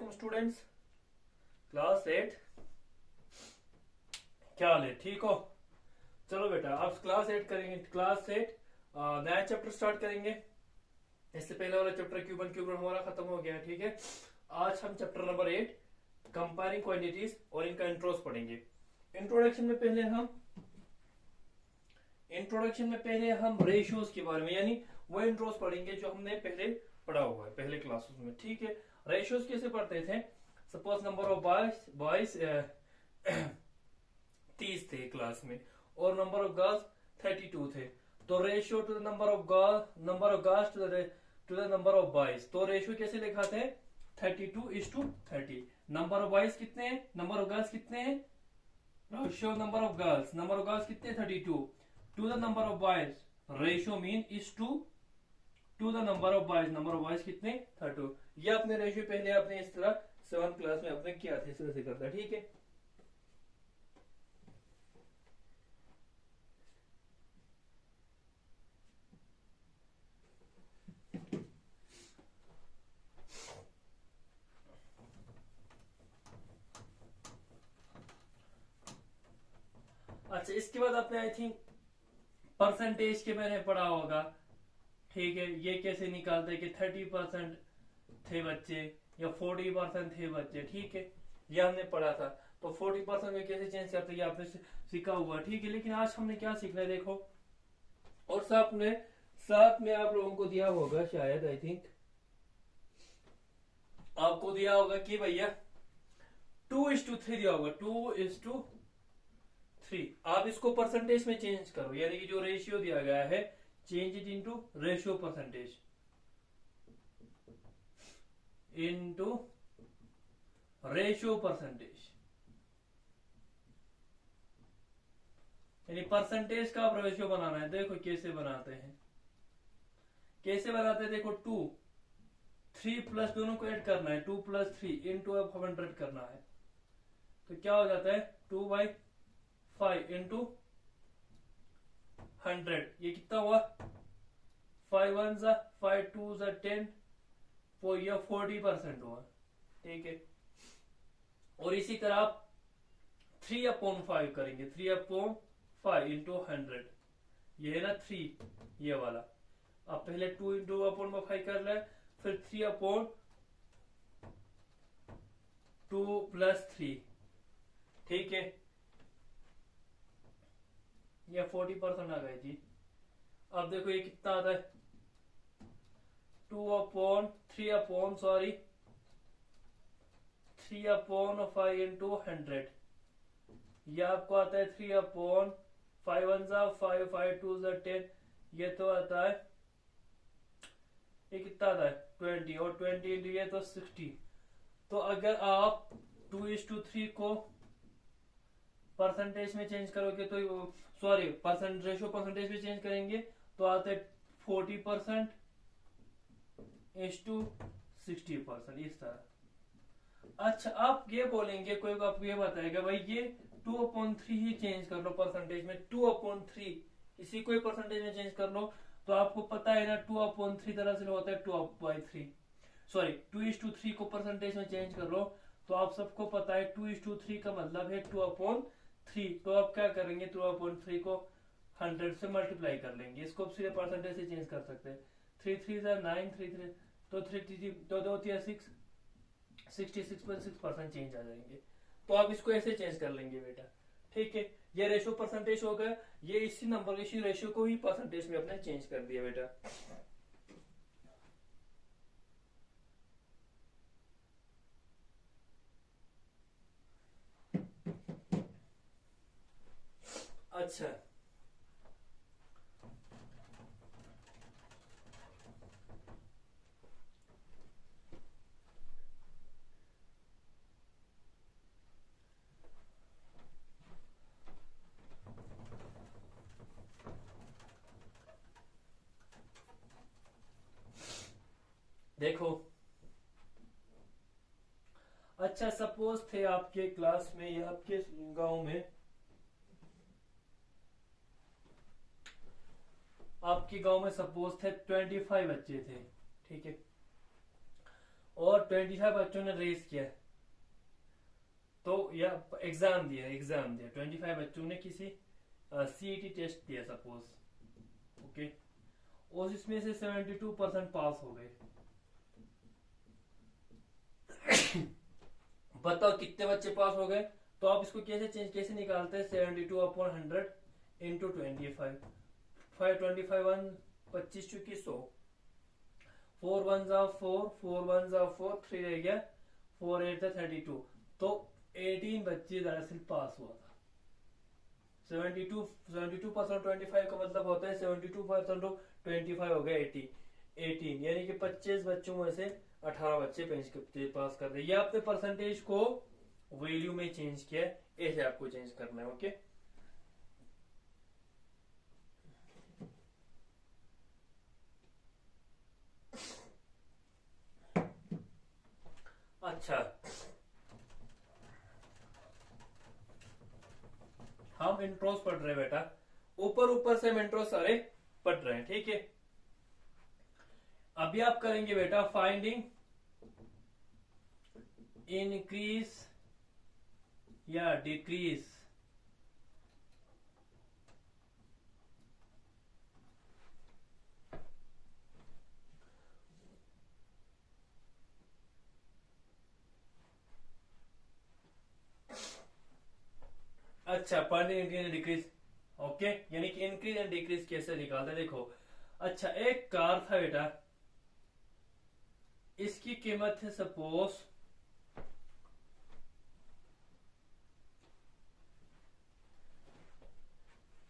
वालेकुम students. Class 8 क्या हाल है? ठीक हो? चलो बेटा, आप क्लास 8 करेंगे। क्लास 8 नया चैप्टर स्टार्ट करेंगे। इससे पहले वाला चैप्टर क्यूबन क्यूबन हमारा खत्म हो गया। ठीक है, आज हम चैप्टर नंबर 8 कंपेयरिंग क्वांटिटीज और इनका इंट्रोस पढ़ेंगे। इंट्रोडक्शन में पहले हम रेशियोज के बारे में, यानी वो इंट्रोस पढ़ेंगे जो हमने पहले पढ़ा हुआ है पहले क्लासेस में। ठीक है, रेशियोज कैसे पढ़ते थे? सपोज नंबर ऑफ बॉयज 30 थे क्लास में और नंबर ऑफ गर्ल्स 32 थे, तो ratio to the number of girls to the number of boys, तो रेशियो कैसे लिखाते हैं? 32:30। नंबर ऑफ बॉयज कितने हैं, नंबर ऑफ गर्ल्स कितने हैं? रेशियो नंबर ऑफ गर्ल्स कितने? 32 to the number of boys, ratio mean is to the number of boys कितने? 32। ये अपने रेशियो पहले आपने इस तरह 7th क्लास में आपने किया था, इस तरह से करता। ठीक है, अच्छा इसके बाद आपने आई थिंक परसेंटेज के मैंने पढ़ा होगा। ठीक है, ये कैसे निकालते हैं कि 30% थे बच्चे या 40% थे बच्चे। ठीक है, ये हमने पढ़ा था। तो 40% में कैसे चेंज करते हैं ये आपने सीखा हुआ। ठीक है, लेकिन आज हमने क्या सीखना है देखो, और साथ में आप लोगों को दिया होगा शायद, आई थिंक आपको दिया होगा कि भैया 2:3 दिया होगा। 2:3 आप इसको परसेंटेज में चेंज करो, यानी कि जो रेशियो दिया गया है change it into ratio percentage, into ratio percentage, यानी परसेंटेज का आप रेशियो बनाना है। देखो कैसे बनाते हैं, देखो 2 3 प्लस दोनों को ऐड करना है, 2 + 3 इंटू 100 करना है, तो क्या हो जाता है 2/5 इंटू 100। ये कितना हुआ? 5 1 5 2 10, वो ये 40% हुआ। ठीक है, और इसी तरह आप 3/5 करेंगे, 3/5 इंटू 100, ये है ना 3, ये वाला। अब पहले 2 इंटू 1/5 कर ले, फिर 3/2 + 3। ठीक है, ये 40% आ गए जी। अब देखो ये कितना आता है? 3/5 इंटू 100, ये आपको आता है 3/5 1 5 5 2 10, ये तो आता है, ये कितना आता है 20, और 20 इंटू ये तो 60। तो अगर आप 2:3 को परसेंटेज में चेंज करोगे तो सॉरी रेशियो परसेंटेज में चेंज करेंगे तो आता है 40% इज टू 60%, इस तरह। अच्छा, आप ये बोलेंगे, कोई आपको ये बताएगा भाई ये 2/3 ही चेंज कर लो परसेंटेज में, 2/3 इसी को परसेंटेज में चेंज कर लो, तो आपको पता है ना 2/3 तरह से होता है 2/3, सॉरी 2:3 को परसेंटेज में चेंज कर लो, तो आप सबको पता है 2:3 का मतलब है 2/3। तो आप क्या करेंगे, 2/3 को 100 से मल्टीप्लाई कर लेंगे, इसको सीधे परसेंटेज से चेंज कर सकते हैं। 3 3 9, 3 3 तो 3 तो 2 6, 66.6% चेंज आ जाएंगे। तो आप इसको ऐसे चेंज कर लेंगे बेटा। ठीक है, ये रेशियो परसेंटेज हो गया, ये इसी रेशियो को ही परसेंटेज में अपने चेंज कर दिया बेटा। अच्छा, देखो, अच्छा सपोज थे आपके क्लास में या आपके गांव में, सपोज थे 25 बच्चे थे। ठीक है, और 25 बच्चों ने रेस किया, तो या एग्जाम दिया 25 बच्चों ने किसी सीईटी टेस्ट दिया सपोज, ओके, और इसमें से 72% पास हो गए। बताओ कितने बच्चे पास हो गए। तो आप इसको कैसे निकालते हैं, 72/100 इंटू 25, 25 25 चुकी 100, 4 1 जा 4, 4 1 जा 4, 3 रह गया, 4 8 था 32, तो 18 बच्चे दरअसल पास हुआ था। 72% 25 का मतलब होता है 72% ऑफ 25 हो गया 18, यानी कि 25 बच्चों में से 18 बच्चे पास कर रहे। ये आपने परसेंटेज को वैल्यू में चेंज किया है, ऐसे आपको चेंज करना है, ओके। अच्छा, हम इंट्रोस पढ़ रहे हैं बेटा, ऊपर ऊपर से हम इंट्रोस सारे पढ़ रहे हैं, ठीक है। अभी आप करेंगे बेटा फाइंडिंग इंक्रीज या डिक्रीज, अच्छा finding increase and decrease, okay, यानी कि इंक्रीज एंड डिक्रीज कैसे निकालते हैं, देखो। अच्छा, एक कार था बेटा, इसकी कीमत है सपोज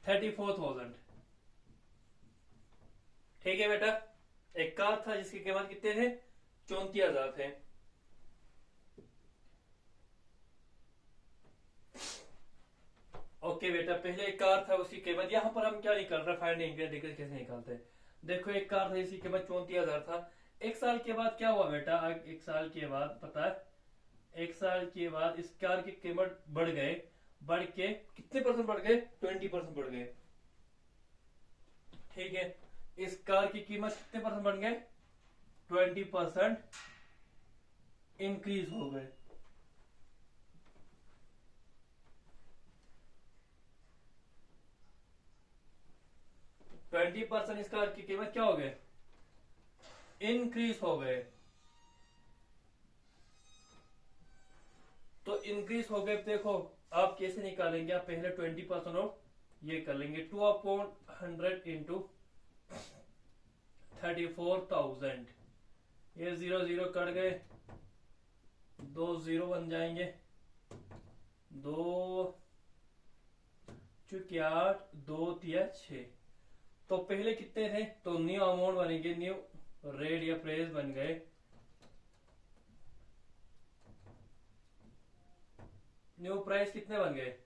34,000, ठीक है बेटा। एक कार था जिसकी कीमत कितने थे, 34,000 थे। ओके बेटा, पहले एक कार था, उसकी कीमत, यहां पर हम क्या निकाल रहे हैं, फाइंडिंग डिक्रीज कैसे निकालते हैं। देखो एक कार था, इसकी कीमत 34,000 था। एक साल के बाद क्या हुआ बेटा, एक साल के बाद पता है, एक साल के बाद इस कार की कीमत बढ़ के कितने परसेंट बढ़ गए, 20% बढ़ गए, ठीक है। इस कार की कीमत कितने परसेंट बढ़ गए, 20% इंक्रीज हो गए। ट्वेंटी परसेंट इस कार की कीमत क्या हो गए, इंक्रीज हो गए। तो इंक्रीज हो गए, देखो आप कैसे निकालेंगे, आप पहले 20% ऑफ ये कर लेंगे, 2/100 इंटू 34,000, ये 0 0 कट गए, 2 0 बन जाएंगे, 2 चुकी 8, 2 तिया 6। तो पहले कितने थे, तो न्यू अमाउंट बनेंगे, न्यू रेट या प्राइस बन गए, न्यू प्राइस कितने बन गए,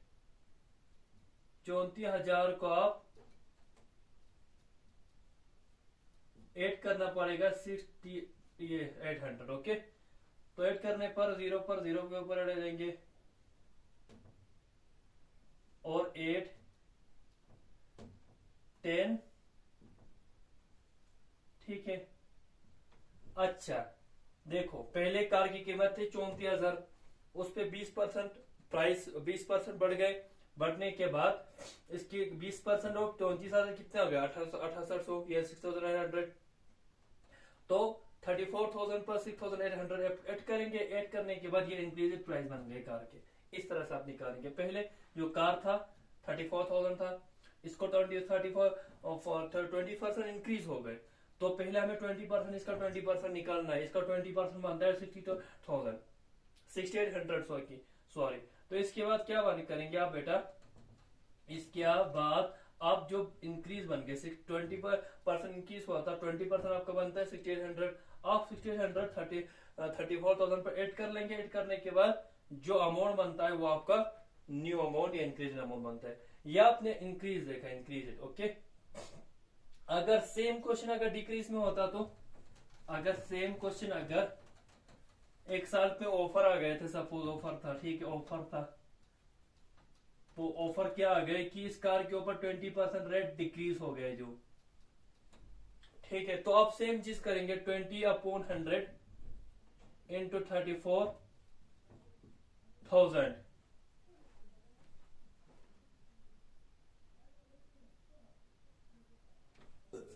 34,000 को आप 8 करना पड़ेगा, 800, ओके। तो 8 करने पर 0 के ऊपर अड़ जाएंगे, और 8 10, ठीक है। अच्छा देखो, पहले कार की कीमत थी 34,000, उस पे 20% प्राइस 20% बढ़ गए, बढ़ने के बाद इसकी 20% ऑफ 34,000 कितना हो गया, 6800 या 6,900। तो 34,000 पर 6,800 ऐड करेंगे, ऐड करने के बाद ये इंक्रीज प्राइस बन गए कार के। इस तरह से आप निकालेंगे, पहले जो कार था 34,000 था, इसको 20% इंक्रीज हो गए, तो पहले हमें 20% इसका 20% निकालना है, इसका 20% बनता है 62,000, 6,800 सॉरी। तो इसके बाद क्या करेंगे आप बेटा, इसके बाद आप जो इंक्रीज बन गए 20% इंक्रीज हुआ था, 20% आपका बनता है 6,800, आप 6,800 34,000 पर ऐड कर लेंगे, ऐड करने के बाद जो अमाउंट बनता है वो आपका न्यू अमाउंट या इंक्रीज अमाउंट बनता है। या आपने इंक्रीज देखा, इंक्रीज, ओके। अगर सेम क्वेश्चन अगर डिक्रीज में होता, तो अगर सेम क्वेश्चन अगर एक साल पे ऑफर आ गए थे, सपोज ऑफर था, ठीक है, ऑफर था, तो ऑफर क्या आ गए कि इस कार के ऊपर 20% रेट डिक्रीज हो गया जो, ठीक है। तो आप सेम चीज करेंगे, 20/100 इंटू 34,000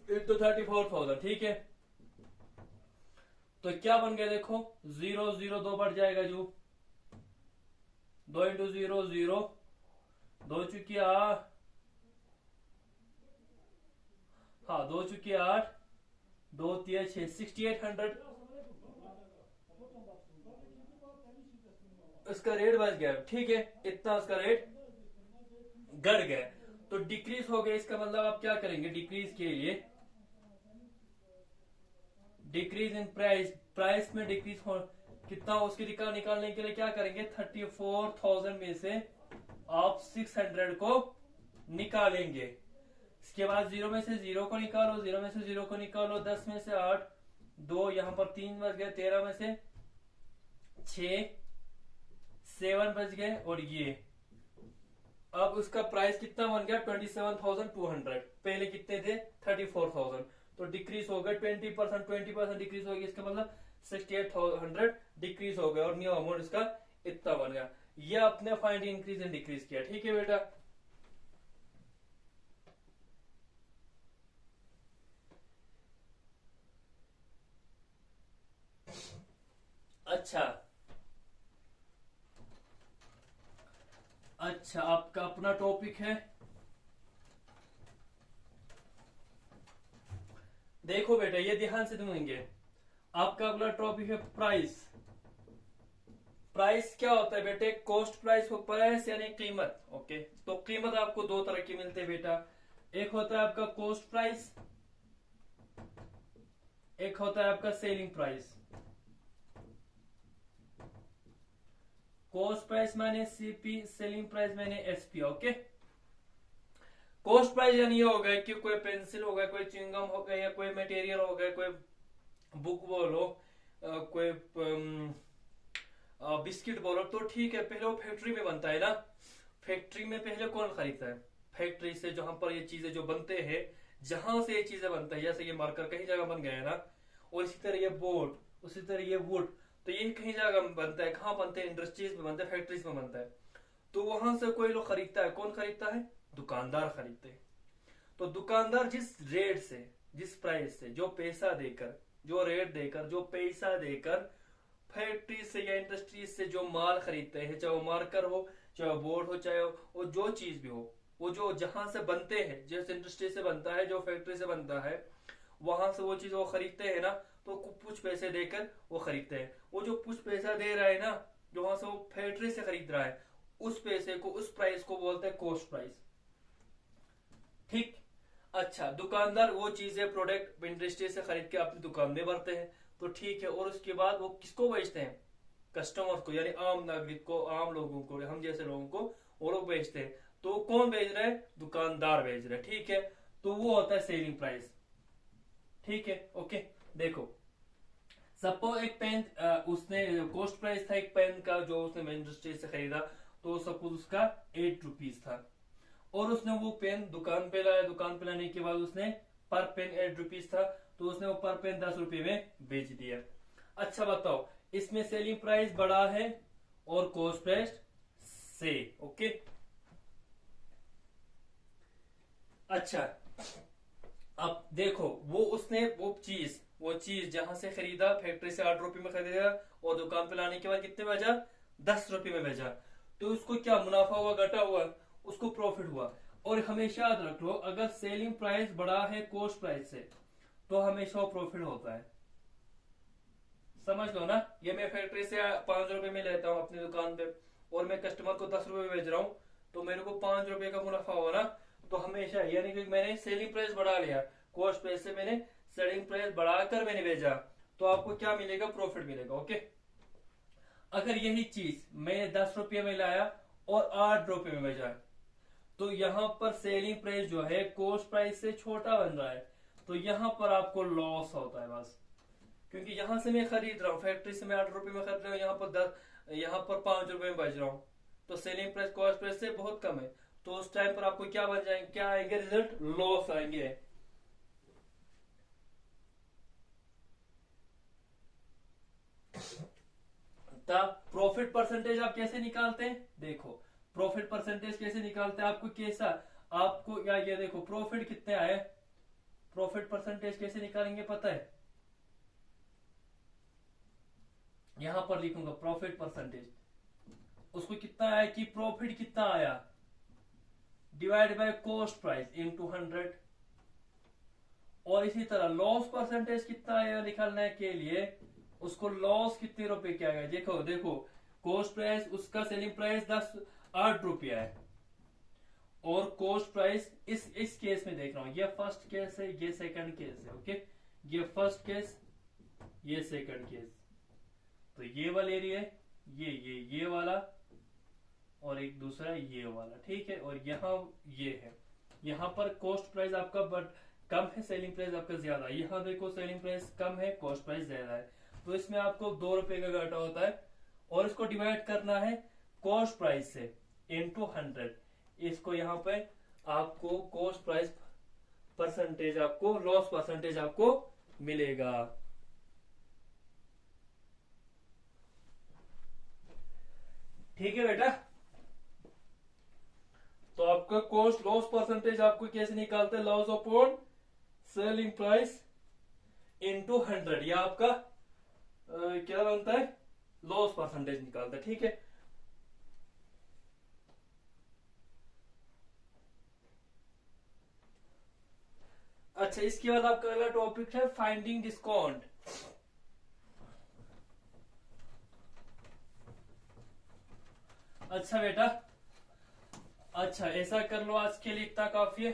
इंटू 34,000, ठीक है। तो क्या बन गया देखो, 0 0 2 बढ़ जाएगा जो 2 इंटू 0 0, 2 चुकी 8, हाँ 2 चुकी 8, 2 3 6, 6800 इसका रेट बच गया, ठीक है। इतना उसका रेट घट गया, तो डिक्रीज हो गया। इसका मतलब आप क्या करेंगे डिक्रीज के लिए, डिक्रीज इन प्राइस, प्राइस में डिक्रीज हो कितना उसकी निकालने के लिए क्या करेंगे, 34,000 में से आप 600 को निकालेंगे। इसके बाद 0 में से 0 को निकालो, 0 में से 0 को निकालो, 10 में से 8, 2 यहां पर 3 बच गए, 13 में से 6, 7 बच गए, और ये अब उसका प्राइस कितना बन गया 27,200। पहले कितने थे 34,000, तो डिक्रीज हो गया 20%, 20% डिक्रीज हो गया। इसका मतलब 68,100 डिक्रीज हो गया, और न्यू अमाउंट इसका इतना बन गया। ये आपने फाइंड इंक्रीज एंड डिक्रीज किया, ठीक है बेटा। अच्छा आपका अपना टॉपिक है, देखो बेटा ये ध्यान से सुनेंगे। आपका अगला टॉपिक है प्राइस। प्राइस क्या होता है बेटे, कॉस्ट प्राइस हो, प्राइस यानी कीमत, ओके। तो कीमत आपको दो तरह की मिलती है बेटा, एक होता है आपका कॉस्ट प्राइस, एक होता है आपका सेलिंग प्राइस। कॉस्ट प्राइस माने सीपी, सेलिंग प्राइस माने एसपी, ओके। कॉस्ट प्राइस यानी ये हो गया कि कोई पेंसिल हो गया, कोई च्युइंगम हो गया, या कोई मटेरियल हो गया, कोई बुक बोलो, कोई बिस्किट बोलो, तो ठीक है पहले वो फैक्ट्री में बनता है ना। फैक्ट्री में पहले कौन खरीदता है, फैक्ट्री से जहां पर ये चीजें जो बनते हैं, जहां से ये चीजें बनता है, जैसे ये मार्कर कहीं जगह बन गया है ना, और इसी तरह ये बोर्ड, उसी तरह ये वुड, तो ये कहीं जगह बनता है, कहाँ बनते हैं, इंडस्ट्रीज में बनता है, फैक्ट्रीज में बनता है। तो वहां से कोई लोग खरीदता है, कौन खरीदता है, दुकानदार खरीदते हैं। तो दुकानदार जिस रेट से, जिस प्राइस से, जो पैसा देकर, जो रेट देकर, जो पैसा देकर फैक्ट्री से या इंडस्ट्रीज से जो माल खरीदते हैं, चाहे वो मार्कर हो, चाहे वो बोर्ड हो, चाहे वो जो चीज भी हो, वो जो जहां से बनते हैं, जिस इंडस्ट्री से बनता है, जो फैक्ट्री से बनता है, वहां से वो चीज वो खरीदते हैं ना, तो कुछ पैसे देकर वो खरीदते हैं। वो जो कुछ पैसा दे रहा है ना, जो वहां से वो फैक्ट्री से खरीद रहा है, उस पैसे को, उस प्राइस को बोलते हैं कॉस्ट प्राइस, ठीक। अच्छा दुकानदार वो चीजें, प्रोडक्ट इंडस्ट्री से खरीद के अपनी दुकान में भरते हैं, तो ठीक है। और उसके बाद वो किसको बेचते हैं, कस्टमर को, यानी आम नागरिक को, आम लोगों को, हम जैसे लोगों को वो लोग बेचते हैं। तो कौन बेच रहा है, दुकानदार बेच रहा है, ठीक है। तो वो होता है सेलिंग प्राइस, ठीक है, ओके। देखो सपोज एक पेन, उसने कॉस्ट प्राइस था एक पेन का जो उसने इंडस्ट्री से खरीदा, तो सपोज उसका 8 रुपीज था, और उसने वो पेन दुकान पे लाया, दुकान पे लाने के बाद उसने पर पेन 8 रुपीज था, तो उसने वो पर पेन 10 रुपए में बेच दिया। अच्छा बताओ इसमें सेलिंग प्राइस बड़ा है और कॉस्ट प्राइस से, ओके। अच्छा अब देखो वो उसने वो चीज जहां से खरीदा, फैक्ट्री से 8 रुपए में खरीदा, और दुकान पे लाने के बाद कितने बेचा, 10 रुपए में बेचा। तो उसको क्या मुनाफा हुआ, घटा हुआ, उसको प्रॉफिट हुआ। और हमेशा याद रख लो अगर सेलिंग प्राइस बड़ा है कॉस्ट प्राइस से, तो हमेशा वो प्रॉफिट होता है, समझ लो ना। ये मैं फैक्ट्री से 5 रुपए में लेता हूँ अपनी दुकान पे, और मैं कस्टमर को 10 रुपए में बेच रहा हूँ, तो मेरे को 5 रुपए का मुनाफा हुआ ना। तो हमेशा यानी कि मैंने सेलिंग प्राइस बढ़ा लिया, कॉस्ट प्राइस से मैंने सेलिंग प्राइस बढ़ाकर मैंने भेजा, तो आपको क्या मिलेगा, प्रॉफिट मिलेगा, ओके। अगर यही चीज मैंने 10 रुपये में लाया और 8 रुपये में बेचा, तो यहां पर सेलिंग प्राइस जो है कॉस्ट प्राइस से छोटा बन रहा है, तो यहां पर आपको लॉस होता है बस। क्योंकि यहां से मैं खरीद रहा हूँ, फैक्ट्री से मैं 8 रुपए में खरीद रहा हूँ, यहाँ पर 5 रुपए में बेच रहा हूँ, तो सेलिंग प्राइस कॉस्ट प्राइस से बहुत कम है। तो उस टाइम पर आपको क्या बन जाएंगे, क्या आएंगे रिजल्ट, लॉस आएंगे। द प्रॉफिट परसेंटेज आप कैसे निकालते हैं, देखो प्रॉफिट परसेंटेज कैसे निकालते हैं, आपको कैसा, आपको या ये देखो प्रॉफिट कितने आए, प्रॉफिट परसेंटेज कैसे निकालेंगे पता है, यहां पर लिखूंगा प्रॉफिट परसेंटेज, उसको कितना आया कि प्रॉफिट कितना आया divide by cost price into 100, और इसी तरह लॉस परसेंटेज कितना आया निकालने के लिए, उसको लॉस कितने रुपए क्या आएगा, देखो देखो कॉस्ट प्राइस उसका सेलिंग प्राइस 8 रुपया है, और कॉस्ट प्राइस इस केस में देख रहा हूं, ये फर्स्ट केस है, ये सेकंड केस है, ओके, ये फर्स्ट केस, ये सेकंड केस, तो ये वाला एरिया है, ये वाला, और एक दूसरा ये वाला, ठीक है, और यहाँ ये है, यहाँ पर कॉस्ट प्राइस आपका कम है, सेलिंग प्राइस आपका ज्यादा है, यहाँ देखो सेलिंग प्राइस कम है, कॉस्ट प्राइस ज्यादा है, तो इसमें आपको 2 रुपए का घाटा होता है, और इसको डिवाइड करना है कॉस्ट प्राइस से इनटू 100, इसको यहाँ पे आपको कॉस्ट प्राइस परसेंटेज, आपको लॉस परसेंटेज आपको मिलेगा। ठीक है बेटा, तो आपका कॉस्ट लॉस परसेंटेज आपको कैसे निकालते हैं, loss upon selling price into 100, यह आपका क्या बनता है, लॉस परसेंटेज निकालता है, ठीक है। अच्छा, इसके बाद आपका अगला टॉपिक है फाइंडिंग डिस्काउंट। अच्छा बेटा, अच्छा ऐसा कर लो, आज के लिए इतना काफी है।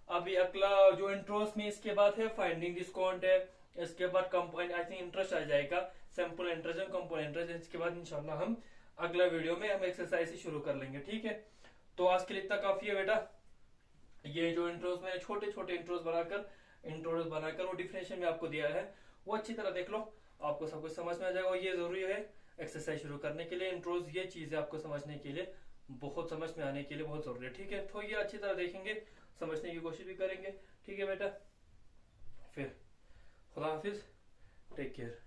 अभी अगला जो इंट्रोस में इसके बाद है फाइंडिंग डिस्काउंट है, इसके बाद कंपाउंड आई थिंक इंटरेस्ट आ जाएगा, सैंपल इंटरेस्ट और कंपाउंड इंटरेस्ट, इसके बाद इंशाल्लाह हम अगला वीडियो में हम एक्सरसाइज ही शुरू कर लेंगे, ठीक है। तो आज के लिए इतना काफी है बेटा, ये जो इंट्रोस मैंने छोटे छोटे इंट्रोस बनाकर वो डिफिनेशन में आपको दिया है, वो अच्छी तरह देख लो, आपको सब कुछ समझ में आ जाएगा, और ये जरूरी है एक्सरसाइज शुरू करने के लिए, इंट्रोस ये चीजें आपको समझने के लिए, बहुत समझ में आने के लिए बहुत जरूरी है, ठीक है। तो ये अच्छी तरह देखेंगे, समझने की कोशिश भी करेंगे, ठीक है बेटा। फिर खुदा हाफिज, टेक केयर।